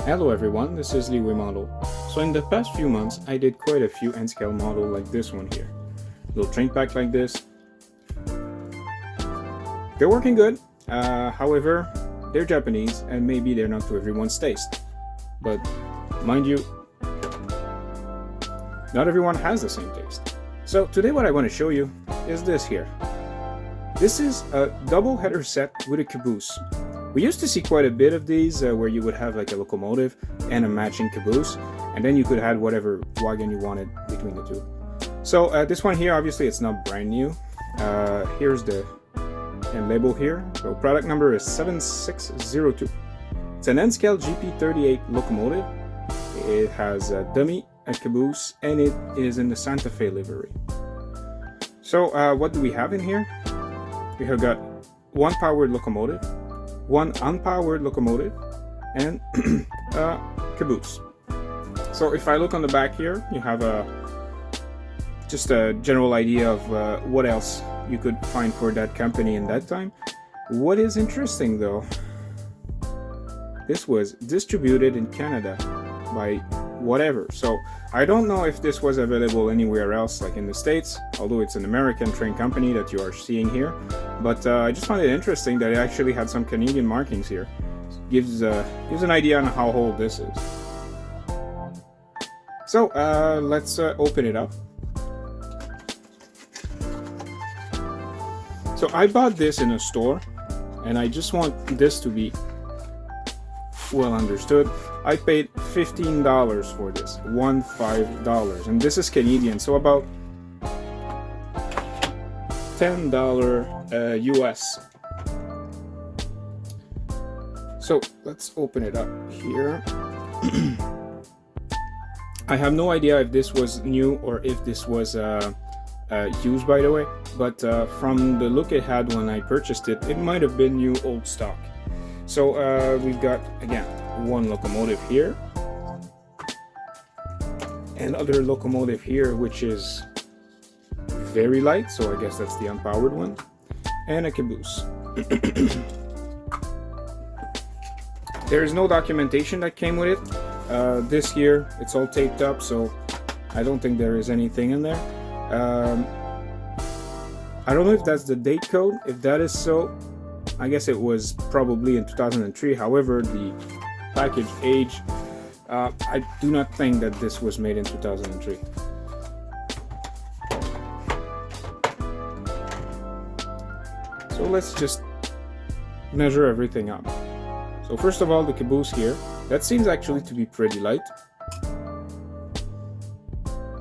Hello everyone, this is Liwei model. So in the past few months, I did quite a few N-scale models like this one here. Little train pack like this. They're working good, however, they're Japanese and maybe they're not to everyone's taste. But mind you, not everyone has the same taste. So today what I want to show you is this here. This is a double header set with a caboose. We used to see quite a bit of these where you would have like a locomotive and a matching caboose, and then you could add whatever wagon you wanted between the two. So this one here, obviously it's not brand new. Here's the label here. So product number is 7602. It's an N-scale GP38 locomotive. It has a dummy, a caboose, and it is in the Santa Fe livery. So what do we have in here? We have got one powered locomotive, one unpowered locomotive, and a caboose. So if I look on the back here, you have just a general idea of what else you could find for that company in that time. What is interesting though, this was distributed in Canada by whatever. So I don't know if this was available anywhere else like in the States, although it's an American train company that you are seeing here. But I just found it interesting that it actually had some Canadian markings here. Gives an idea on how old this is. So let's open it up. So I bought this in a store, and I just want this to be well understood. I paid $15 for this, $15, and this is Canadian, so about $10 US. So let's open it up here. I have no idea if this was new or if this was used, by the way, but from the look it had when I purchased it, it might have been new old stock. So we've got, again, one locomotive here, another locomotive here which is very light, so I guess that's the unpowered one, and a caboose. There is no documentation that came with it. This here, it's all taped up, so I don't think there is anything in there. I don't know if that's the date code. If that is so, I guess it was probably in 2003. However, the package age, I do not think that this was made in 2003. So let's just measure everything up. So first of all, the caboose here, that seems actually to be pretty light.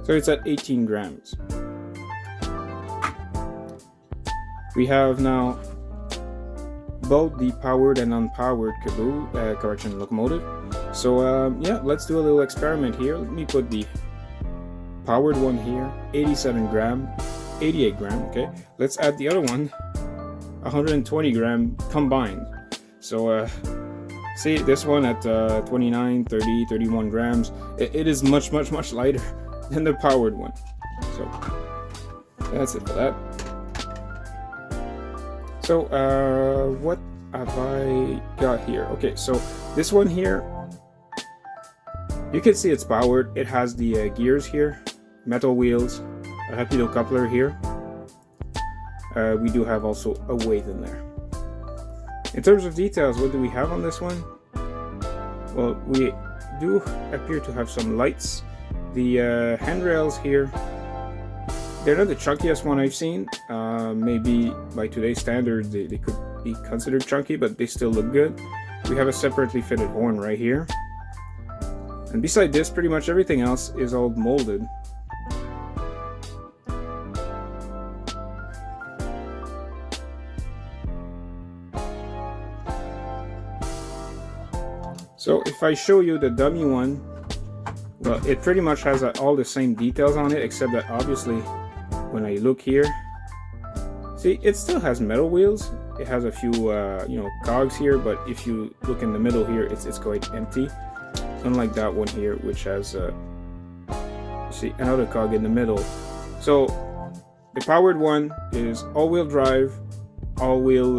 So it's at 18 grams. We have now both the powered and unpowered caboose, locomotive. So yeah, let's do a little experiment here. Let me put the powered one here, 87 gram, 88 gram, okay. Let's add the other one, 120 gram combined. So see, this one at 29, 30, 31 grams, it is much lighter than the powered one. So that's it for that. So what have I got here? Okay, so this one here, you can see it's powered. It has the gears here, metal wheels, a Rapido coupler here. We do have also a weight in there. In terms of details, what do we have on this one? Well, we do appear to have some lights. The handrails here, they're not the chunkiest one I've seen. Maybe by today's standards they could be considered chunky, but they still look good. We have a separately fitted horn right here. And beside this, pretty much everything else is all molded. So if I show you the dummy one, well, it pretty much has all the same details on it, except that obviously when I look here, see, it still has metal wheels. It has a few cogs here, but if you look in the middle here, it's quite empty, unlike that one here, which has see, another cog in the middle. So the powered one is all-wheel drive, all-wheel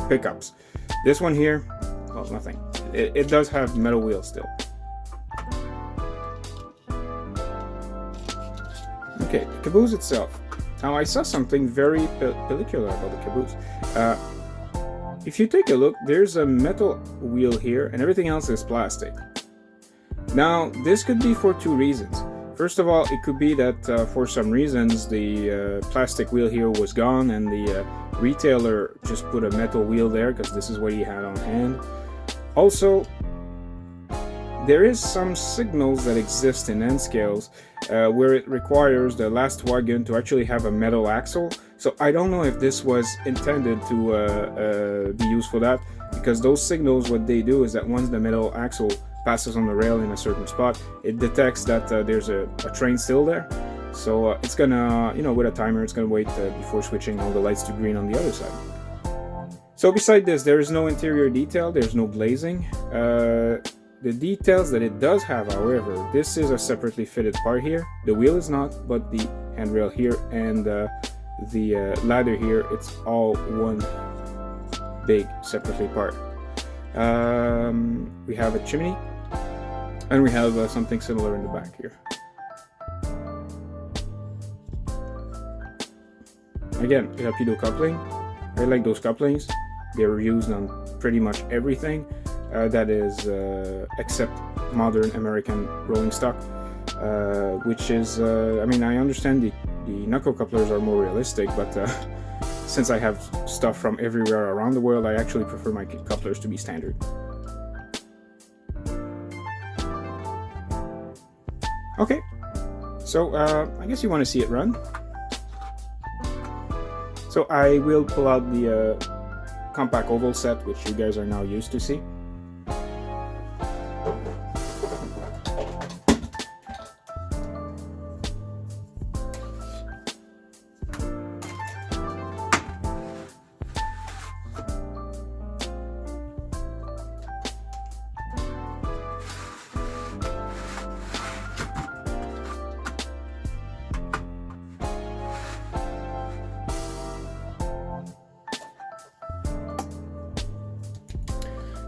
pickups. This one here smells, nothing. It does have metal wheels still. Okay, the Caboose itself. Now I saw something very peculiar about the Caboose. If you take a look, there's a metal wheel here and everything else is plastic. Now this could be for two reasons. First of all, it could be that for some reasons the plastic wheel here was gone and the retailer just put a metal wheel there because this is what he had on hand. Also, there is some signals that exist in N scales where it requires the last wagon to actually have a metal axle. So I don't know if this was intended to be used for that, because those signals, what they do is that once the metal axle passes on the rail in a certain spot, it detects that there's a train still there. So it's gonna, with a timer, it's gonna wait before switching all the lights to green on the other side. So beside this, there is no interior detail, there's no glazing. The details that it does have, however, this is a separately fitted part here. The wheel is not, but the handrail here and the ladder here, it's all one big separately part. We have a chimney, and we have something similar in the back here. Again, rapido coupling. I like those couplings. They're used on pretty much everything that is except modern American rolling stock, which is, I mean, I understand the knuckle couplers are more realistic, but since I have stuff from everywhere around the world, I actually prefer my couplers to be standard. Okay, so I guess you want to see it run. So I will pull out the compact oval set, which you guys are now used to see.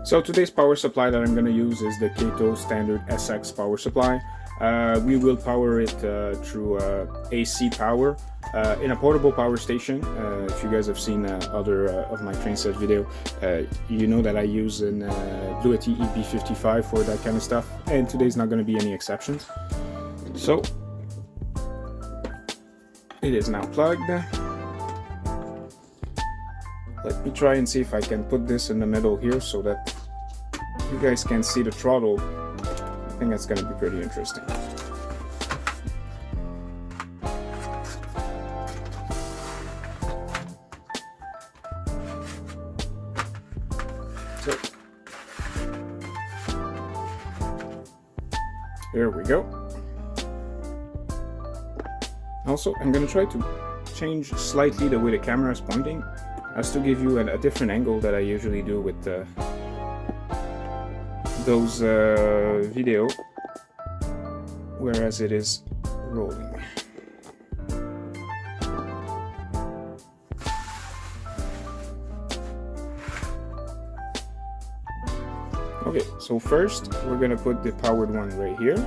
So today's power supply that I'm going to use is the Kato standard SX power supply. We will power it through AC power in a portable power station. If you guys have seen other of my train set video, you know that I use an Bluetooth EB55 for that kind of stuff, and today's not going to be any exceptions. So it is now plugged. Let me try and see if I can put this in the middle here so that you guys can see the throttle. I think that's going to be pretty interesting. So, there we go. Also, I'm going to try to change slightly the way the camera is pointing, as to give you a different angle that I usually do with those video, whereas it is rolling. Okay, so first we're gonna put the powered one right here.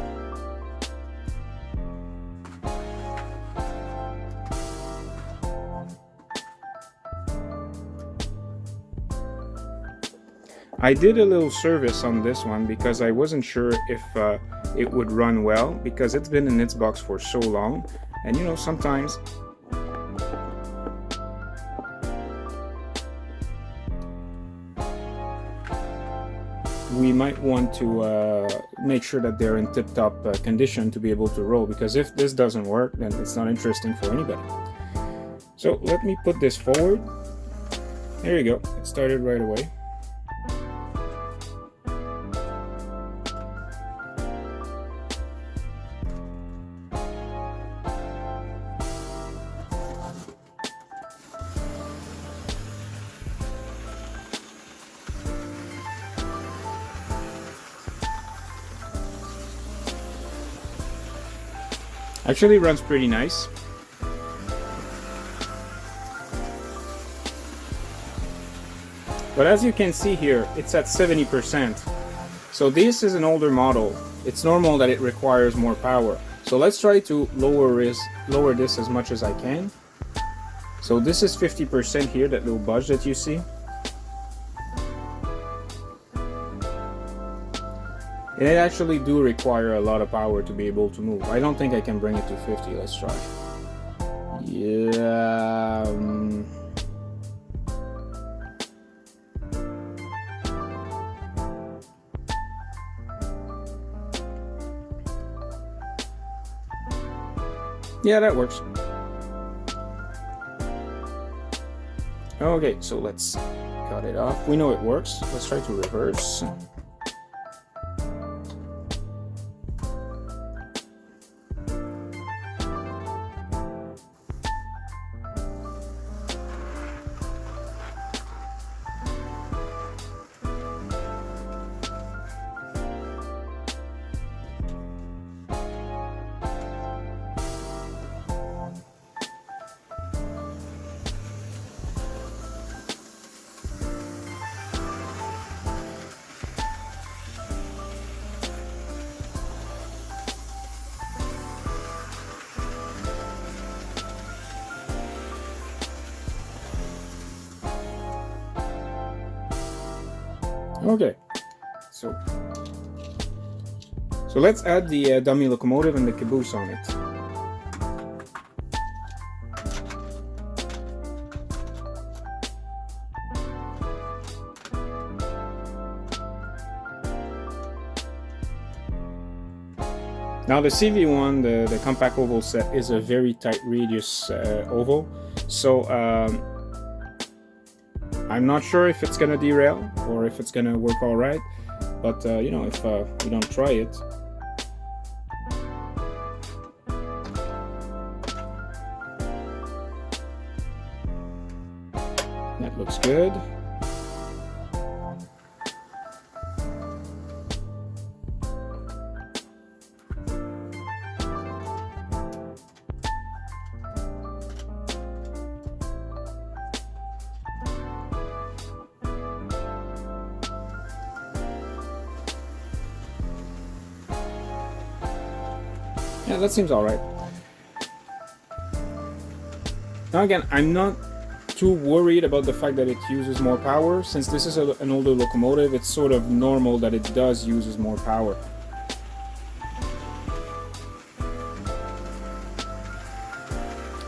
I did a little service on this one because I wasn't sure if it would run well, because it's been in its box for so long, and you know, sometimes we might want to make sure that they're in tip-top condition to be able to roll, because if this doesn't work, then it's not interesting for anybody. So let me put this forward. There you go, it started right away. Actually runs pretty nice. But as you can see here, it's at 70%. So this is an older model. It's normal that it requires more power. So let's try to lower this as much as I can. So this is 50% here, that little budge that you see. And it actually do require a lot of power to be able to move. I don't think I can bring it to 50. Let's try. Yeah. Yeah, that works. Okay, so let's cut it off. We know it works. Let's try to reverse. Okay, so let's add the dummy locomotive and the caboose on it. Now the CV1, the compact oval set, is a very tight radius oval, so I'm not sure if it's gonna derail or if it's gonna work all right, but you know, if we don't try it. That looks good. Yeah, that seems all right. Now again, I'm not too worried about the fact that it uses more power. Since this is an older locomotive, it's sort of normal that it does uses more power.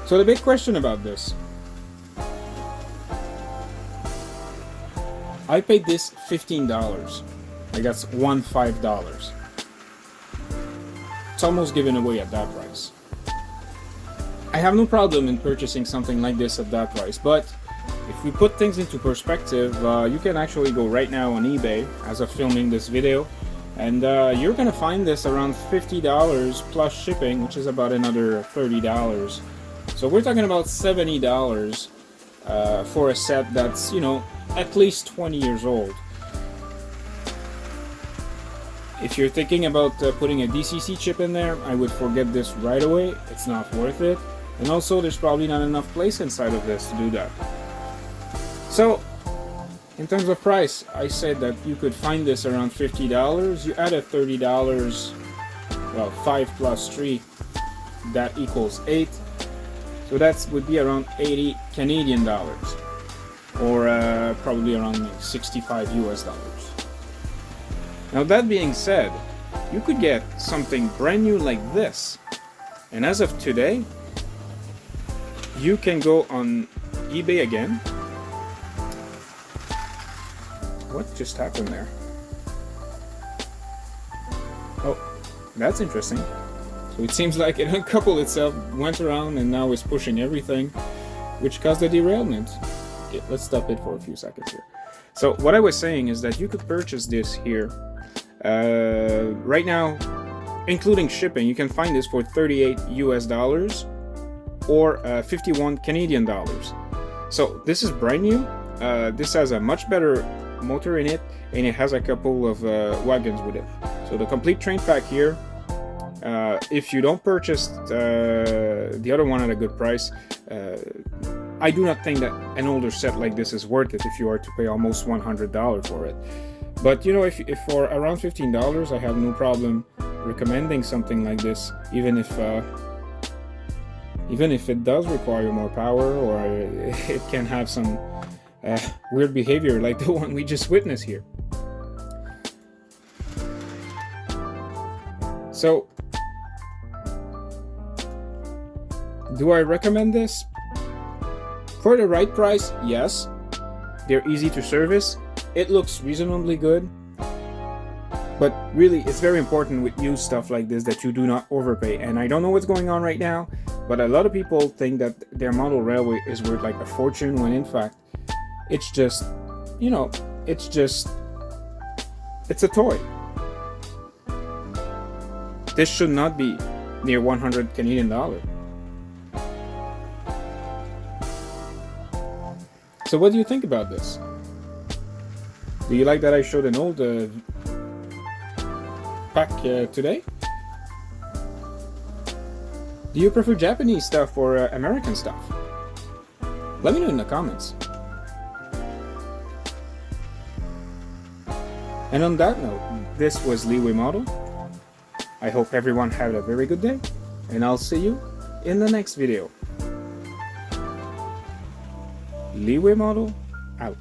So the big question about this, I paid this $15. Like that's $15. It's almost given away at that price. I have no problem in purchasing something like this at that price, but if we put things into perspective, you can actually go right now on eBay as of filming this video, and you're gonna find this around $50 plus shipping, which is about another $30. So we're talking about $70 for a set that's, you know, at least 20 years old. If you're thinking about putting a DCC chip in there, I would forget this right away. It's not worth it. And also, there's probably not enough place inside of this to do that. So, in terms of price, I said that you could find this around $50. You add a $30, well, 5 plus 3, that equals 8. So that would be around 80 Canadian dollars, or probably around 65 US dollars. Now that being said, you could get something brand new like this, and as of today, you can go on eBay again. What just happened there? Oh, that's interesting. So it seems like it uncoupled itself, went around, and now is pushing everything, which caused a derailment. Okay, let's stop it for a few seconds here. So what I was saying is that you could purchase this here. Right now, including shipping, you can find this for 38 US dollars or 51 Canadian dollars. So this is brand new. This has a much better motor in it, and it has a couple of wagons with it. So the complete train pack here, if you don't purchase the other one at a good price, I do not think that an older set like this is worth it if you are to pay almost $100 for it. But you know, if for around $15, I have no problem recommending something like this, even if it does require more power, or it can have some weird behavior like the one we just witnessed here. So, do I recommend this? For the right price, yes. They're easy to service. It looks reasonably good. But really, it's very important with used stuff like this that you do not overpay. And I don't know what's going on right now, but a lot of people think that their model railway is worth like a fortune, when in fact, it's just, you know, it's a toy. This should not be near 100 Canadian dollars. So what do you think about this? Do you like that I showed an old pack today? Do you prefer Japanese stuff or American stuff? Let me know in the comments. And on that note, this was Leeway Model. I hope everyone had a very good day, and I'll see you in the next video. Leeway Model out.